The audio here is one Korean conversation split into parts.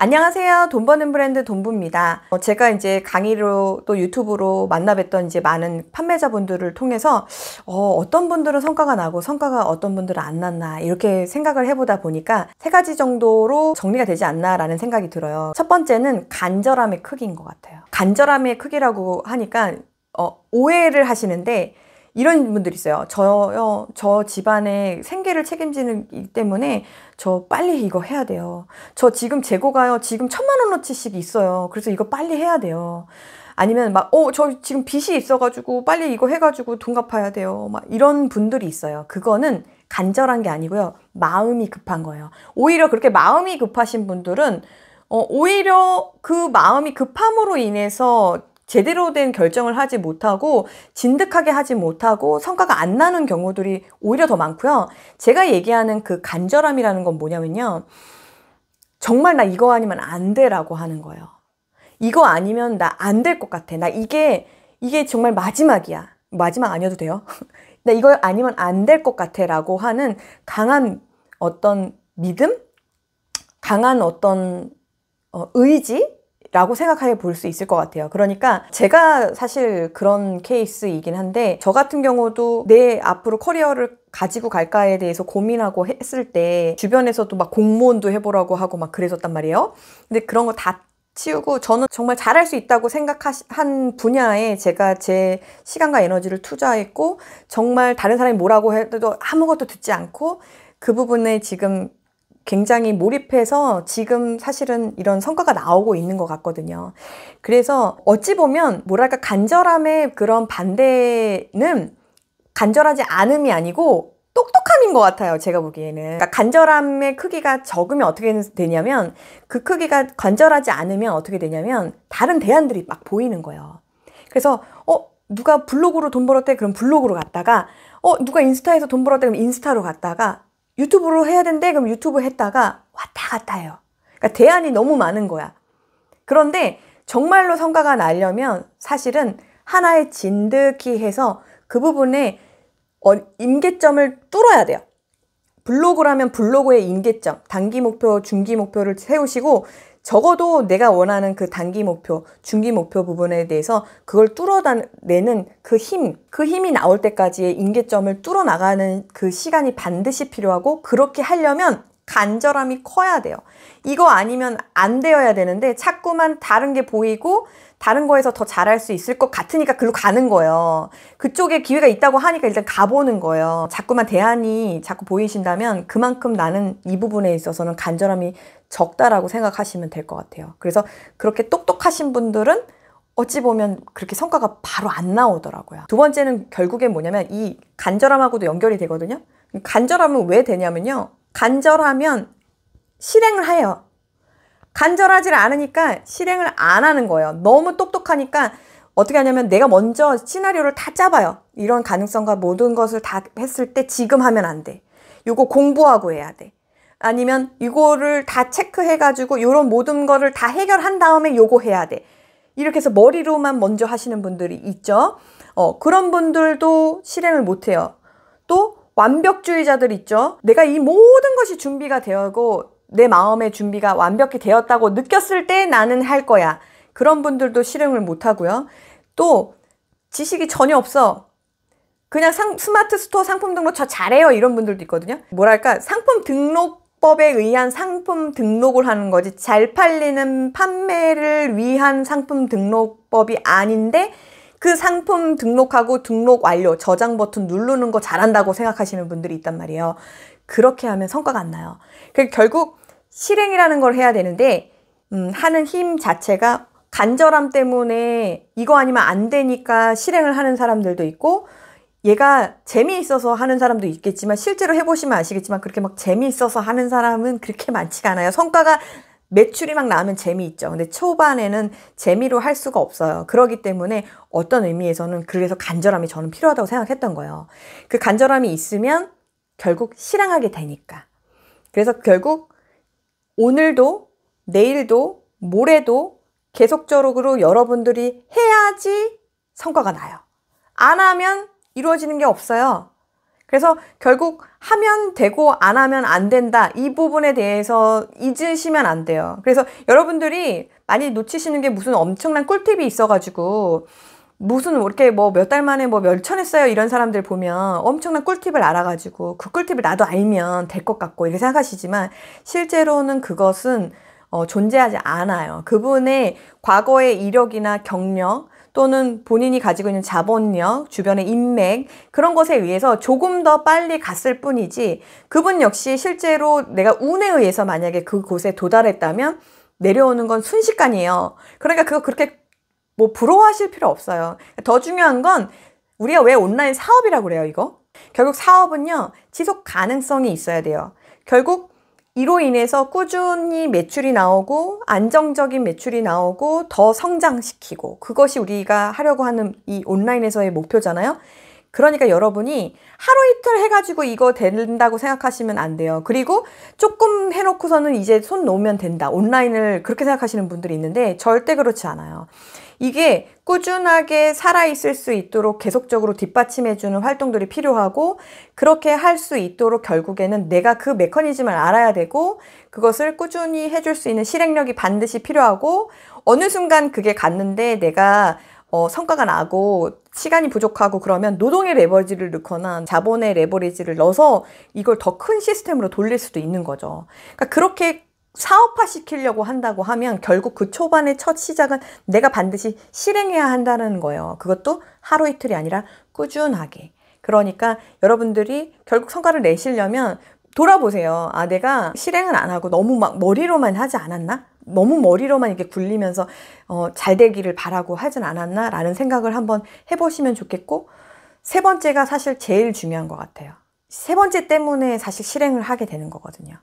안녕하세요. 돈 버는 브랜드 돈부입니다. 제가 이제 강의로 또 유튜브로 만나뵀던 이제 많은 판매자분들을 통해서 어떤 분들은 성과가 나고 성과가 어떤 분들은 안 났나 이렇게 생각을 해보다 보니까 세 가지 정도로 정리가 되지 않나라는 생각이 들어요. 첫 번째는 간절함의 크기인 것 같아요. 간절함의 크기라고 하니까 오해를 하시는데 이런 분들이 있어요. 저 집안의 생계를 책임지는 일 때문에 저 빨리 이거 해야 돼요. 저 지금 재고가요. 지금 1,000만 원어치씩 있어요. 그래서 이거 빨리 해야 돼요. 아니면 막, 저 지금 빚이 있어가지고 빨리 이거 해가지고 돈 갚아야 돼요. 막 이런 분들이 있어요. 그거는 간절한 게 아니고요. 마음이 급한 거예요. 오히려 그렇게 마음이 급하신 분들은 오히려 그 마음이 급함으로 인해서 제대로 된 결정을 하지 못하고 진득하게 하지 못하고 성과가 안 나는 경우들이 오히려 더 많고요. 제가 얘기하는 그 간절함이라는 건 뭐냐면요. 정말 나 이거 아니면 안 돼라고 하는 거예요. 이거 아니면 나 안 될 것 같아. 나 이게 정말 마지막이야. 마지막 아니어도 돼요. 나 이거 아니면 안 될 것 같아 라고 하는 강한 어떤 믿음? 강한 어떤 의지? 라고 생각해 볼 수 있을 것 같아요. 그러니까 제가 사실 그런 케이스이긴 한데 저 같은 경우도 내 앞으로 커리어를 가지고 갈까에 대해서 고민하고 했을 때 주변에서도 막 공무원도 해보라고 하고 막 그랬었단 말이에요. 근데 그런 거 다 치우고 저는 정말 잘할 수 있다고 생각한 분야에 제가 제 시간과 에너지를 투자했고 정말 다른 사람이 뭐라고 해도 아무것도 듣지 않고 그 부분에 지금 굉장히 몰입해서 지금 사실은 이런 성과가 나오고 있는 것 같거든요. 그래서 어찌 보면 뭐랄까 간절함의 그런 반대는 간절하지 않음이 아니고 똑똑함인 것 같아요. 제가 보기에는. 그러니까 간절함의 크기가 적으면 어떻게 되냐면 그 크기가 간절하지 않으면 어떻게 되냐면 다른 대안들이 막 보이는 거예요. 그래서 누가 블로그로 돈 벌었대 그럼 블로그로 갔다가 누가 인스타에서 돈 벌었대 그럼 인스타로 갔다가 유튜브로 해야 된대 그럼 유튜브 했다가 왔다 갔다 해요. 그러니까 대안이 너무 많은 거야. 그런데 정말로 성과가 나려면 사실은 하나의 진득히 해서 그 부분에 임계점을 뚫어야 돼요. 블로그라면 블로그의 임계점, 단기 목표, 중기 목표를 세우시고 적어도 내가 원하는 그 단기 목표, 중기 목표 부분에 대해서 그걸 뚫어내는 그 힘이 나올 때까지의 임계점을 뚫어나가는 그 시간이 반드시 필요하고 그렇게 하려면 간절함이 커야 돼요. 이거 아니면 안 되어야 되는데 자꾸만 다른 게 보이고 다른 거에서 더 잘할 수 있을 것 같으니까 글로 가는 거예요. 그쪽에 기회가 있다고 하니까 일단 가보는 거예요. 자꾸만 대안이 자꾸 보이신다면 그만큼 나는 이 부분에 있어서는 간절함이 적다라고 생각하시면 될 것 같아요. 그래서 그렇게 똑똑하신 분들은 어찌 보면 그렇게 성과가 바로 안 나오더라고요. 두 번째는 결국엔 뭐냐면 이 간절함하고도 연결이 되거든요. 간절함은 왜 되냐면요. 간절하면 실행을 해요. 간절하지 않으니까 실행을 안 하는 거예요. 너무 똑똑하니까 어떻게 하냐면 내가 먼저 시나리오를 다 짜봐요. 이런 가능성과 모든 것을 다 했을 때 지금 하면 안 돼. 이거 공부하고 해야 돼. 아니면 이거를 다 체크해가지고 이런 모든 거를 다 해결한 다음에 요거 해야 돼. 이렇게 해서 머리로만 먼저 하시는 분들이 있죠. 그런 분들도 실행을 못 해요. 또 완벽주의자들 있죠. 내가 이 모든 것이 준비가 되고 내 마음의 준비가 완벽히 되었다고 느꼈을 때 나는 할 거야. 그런 분들도 실행을 못 하고요. 또 지식이 전혀 없어. 그냥 스마트 스토어 상품 등록 저 잘해요. 이런 분들도 있거든요. 뭐랄까 상품 등록법에 의한 상품 등록을 하는 거지 잘 팔리는 판매를 위한 상품 등록법이 아닌데 그 상품 등록하고 등록 완료, 저장 버튼 누르는 거 잘한다고 생각하시는 분들이 있단 말이에요. 그렇게 하면 성과가 안 나요. 결국 실행이라는 걸 해야 되는데 하는 힘 자체가 간절함 때문에 이거 아니면 안 되니까 실행을 하는 사람들도 있고 얘가 재미있어서 하는 사람도 있겠지만 실제로 해보시면 아시겠지만 그렇게 막 재미있어서 하는 사람은 그렇게 많지가 않아요. 성과가 매출이 막 나면 재미있죠. 근데 초반에는 재미로 할 수가 없어요. 그렇기 때문에 어떤 의미에서는 그래서 간절함이 저는 필요하다고 생각했던 거예요. 그 간절함이 있으면 결국 실행하게 되니까. 그래서 결국 오늘도 내일도 모레도 계속적으로 여러분들이 해야지 성과가 나요. 안 하면 이루어지는 게 없어요. 그래서 결국 하면 되고 안 하면 안 된다. 이 부분에 대해서 잊으시면 안 돼요. 그래서 여러분들이 많이 놓치시는 게 무슨 엄청난 꿀팁이 있어가지고 무슨 이렇게 뭐 몇 달 만에 뭐 멸천했어요 이런 사람들 보면 엄청난 꿀팁을 알아가지고 그 꿀팁을 나도 알면 될 것 같고 이렇게 생각하시지만 실제로는 그것은 존재하지 않아요. 그분의 과거의 이력이나 경력 또는 본인이 가지고 있는 자본력, 주변의 인맥 그런 것에 의해서 조금 더 빨리 갔을 뿐이지 그분 역시 실제로 내가 운에 의해서 만약에 그곳에 도달했다면 내려오는 건 순식간이에요. 그러니까 그거 그렇게 뭐 부러워하실 필요 없어요. 더 중요한 건 우리가 왜 온라인 사업이라고 그래요, 이거? 결국 사업은요, 지속 가능성이 있어야 돼요. 결국 이로 인해서 꾸준히 매출이 나오고 안정적인 매출이 나오고 더 성장시키고 그것이 우리가 하려고 하는 이 온라인에서의 목표잖아요. 그러니까 여러분이 하루 이틀 해가지고 이거 된다고 생각하시면 안 돼요. 그리고 조금 해놓고서는 이제 손 놓으면 된다. 온라인을 그렇게 생각하시는 분들이 있는데 절대 그렇지 않아요. 이게 꾸준하게 살아있을 수 있도록 계속적으로 뒷받침해주는 활동들이 필요하고 그렇게 할 수 있도록 결국에는 내가 그 메커니즘을 알아야 되고 그것을 꾸준히 해줄 수 있는 실행력이 반드시 필요하고 어느 순간 그게 갔는데 내가 성과가 나고 시간이 부족하고 그러면 노동의 레버리지를 넣거나 자본의 레버리지를 넣어서 이걸 더 큰 시스템으로 돌릴 수도 있는 거죠. 그러니까 그렇게 사업화 시키려고 한다고 하면 결국 그 초반의 첫 시작은 내가 반드시 실행해야 한다는 거예요. 그것도 하루 이틀이 아니라 꾸준하게. 그러니까 여러분들이 결국 성과를 내시려면 돌아보세요. 아, 내가 실행을 안 하고 너무 막 머리로만 하지 않았나? 너무 머리로만 이렇게 굴리면서 잘 되기를 바라고 하진 않았나? 라는 생각을 한번 해보시면 좋겠고 세 번째가 사실 제일 중요한 것 같아요. 세 번째 때문에 사실 실행을 하게 되는 거거든요.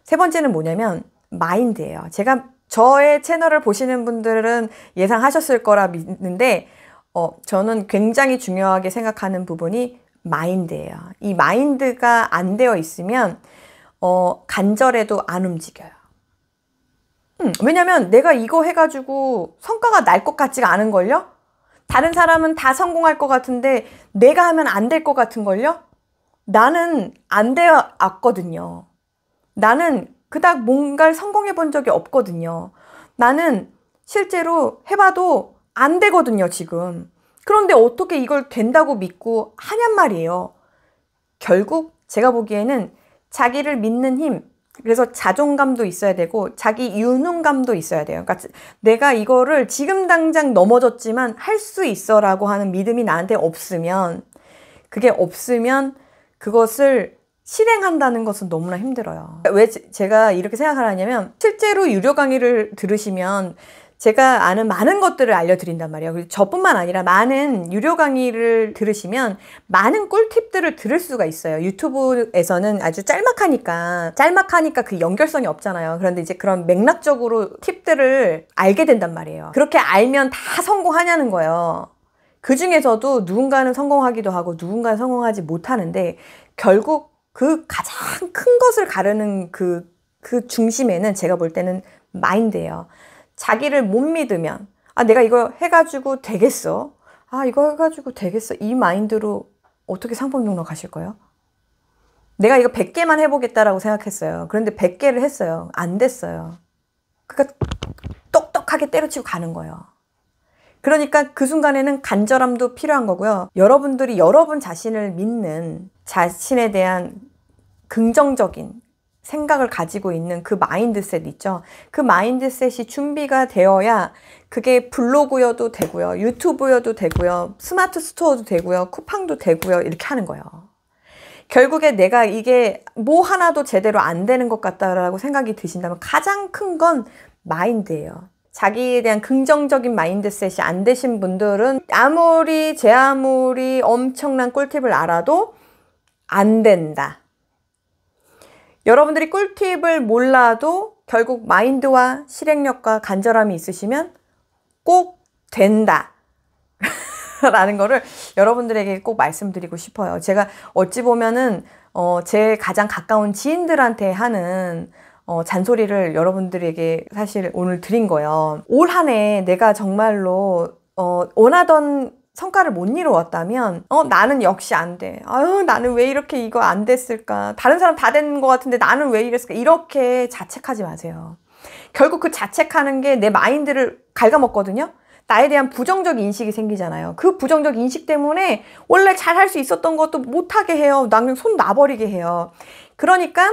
세 번째는 뭐냐면 마인드예요. 제가 저의 채널을 보시는 분들은 예상하셨을 거라 믿는데 저는 굉장히 중요하게 생각하는 부분이 마인드예요. 이 마인드가 안 되어 있으면 간절해도 안 움직여요. 왜냐면 내가 이거 해가지고 성과가 날 것 같지가 않은걸요? 다른 사람은 다 성공할 것 같은데 내가 하면 안 될 것 같은걸요? 나는 안 되어 왔거든요. 나는 그닥 뭔가를 성공해 본 적이 없거든요. 나는 실제로 해봐도 안 되거든요, 지금. 그런데 어떻게 이걸 된다고 믿고 하냔 말이에요. 결국 제가 보기에는 자기를 믿는 힘, 그래서 자존감도 있어야 되고 자기 유능감도 있어야 돼요. 그러니까 내가 이거를 지금 당장 넘어졌지만 할 수 있어 라고 하는 믿음이 나한테 없으면 그게 없으면 그것을 실행한다는 것은 너무나 힘들어요. 왜 제가 이렇게 생각을 하냐면 실제로 유료 강의를 들으시면 제가 아는 많은 것들을 알려드린단 말이에요. 그리고 저뿐만 아니라 많은 유료 강의를 들으시면 많은 꿀팁들을 들을 수가 있어요. 유튜브에서는 아주 짤막하니까 그 연결성이 없잖아요. 그런데 이제 그런 맥락적으로 팁들을 알게 된단 말이에요. 그렇게 알면 다 성공하냐는 거예요. 그 중에서도 누군가는 성공하기도 하고 누군가는 성공하지 못하는데 결국 그 가장 큰 것을 가르는 그 중심에는 제가 볼 때는 마인드예요. 자기를 못 믿으면 아 내가 이거 해가지고 되겠어? 아 이거 해가지고 되겠어? 이 마인드로 어떻게 상품 등록 하실 거예요? 내가 이거 100개만 해보겠다라고 생각했어요. 그런데 100개를 했어요. 안 됐어요. 그러니까 똑똑하게 때려치고 가는 거예요. 그러니까 그 순간에는 간절함도 필요한 거고요. 여러분들이 여러분 자신을 믿는 자신에 대한 긍정적인 생각을 가지고 있는 그 마인드셋 있죠. 그 마인드셋이 준비가 되어야 그게 블로그여도 되고요. 유튜브여도 되고요. 스마트 스토어도 되고요. 쿠팡도 되고요. 이렇게 하는 거예요. 결국에 내가 이게 뭐 하나도 제대로 안 되는 것 같다라고 생각이 드신다면 가장 큰 건 마인드예요. 자기에 대한 긍정적인 마인드셋이 안 되신 분들은 제 아무리 엄청난 꿀팁을 알아도 안 된다. 여러분들이 꿀팁을 몰라도 결국 마인드와 실행력과 간절함이 있으시면 꼭 된다. 라는 거를 여러분들에게 꼭 말씀드리고 싶어요. 제가 어찌 보면은 제 가장 가까운 지인들한테 하는 잔소리를 여러분들에게 사실 오늘 드린 거예요. 올 한 해 내가 정말로 원하던 성과를 못 이루었다면 나는 역시 안 돼. 아유, 나는 왜 이렇게 이거 안 됐을까? 다른 사람 다 된 것 같은데 나는 왜 이랬을까? 이렇게 자책하지 마세요. 결국 그 자책하는 게 내 마인드를 갉아먹거든요. 나에 대한 부정적 인식이 생기잖아요. 그 부정적 인식 때문에 원래 잘할 수 있었던 것도 못하게 해요. 나는 손 놔버리게 해요. 그러니까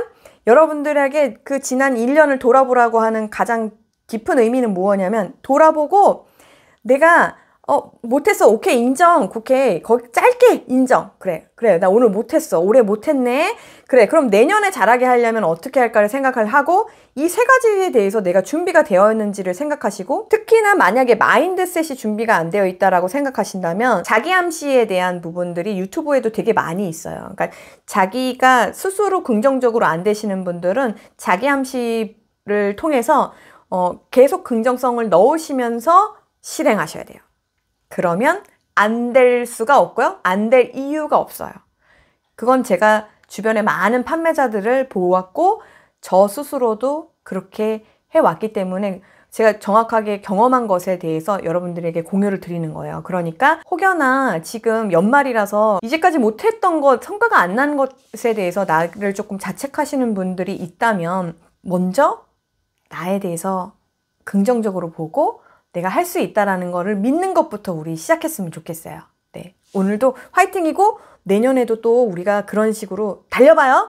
여러분들에게 그 지난 1년을 돌아보라고 하는 가장 깊은 의미는 뭐냐면, 돌아보고 내가 못했어. 오케이, 인정. 오케이. 거기 짧게 인정. 그래. 나 오늘 못했어. 올해 못했네. 그래. 그럼 내년에 잘하게 하려면 어떻게 할까를 생각을 하고, 이 세 가지에 대해서 내가 준비가 되어 있는지를 생각하시고, 특히나 만약에 마인드셋이 준비가 안 되어 있다라고 생각하신다면 자기 암시에 대한 부분들이 유튜브에도 되게 많이 있어요. 그러니까 자기가 스스로 긍정적으로 안 되시는 분들은 자기 암시를 통해서 계속 긍정성을 넣으시면서 실행하셔야 돼요. 그러면 안 될 수가 없고요. 안 될 이유가 없어요. 그건 제가 주변에 많은 판매자들을 보았고 저 스스로도 그렇게 해왔기 때문에 제가 정확하게 경험한 것에 대해서 여러분들에게 공유를 드리는 거예요. 그러니까 혹여나 지금 연말이라서 이제까지 못했던 것, 성과가 안 난 것에 대해서 나를 조금 자책하시는 분들이 있다면 먼저 나에 대해서 긍정적으로 보고 내가 할 수 있다라는 거를 믿는 것부터 우리 시작했으면 좋겠어요. 네. 오늘도 화이팅이고 내년에도 또 우리가 그런 식으로 달려봐요.